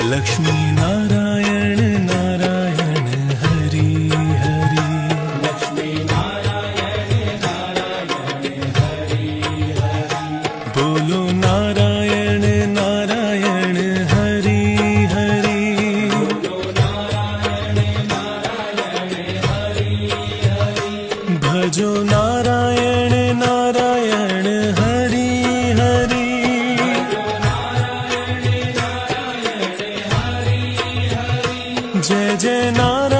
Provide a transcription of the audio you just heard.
लक्ष्मी नारायण नारायण हरि हरि। लक्ष्मी नारायण नारायण हरि हरि। बोलो नारायण नारायण हरि हरि। बोलो नारायण नारायण हरि हरि। भजो नारायण नारायण हरि हरि। जय जय नारायण।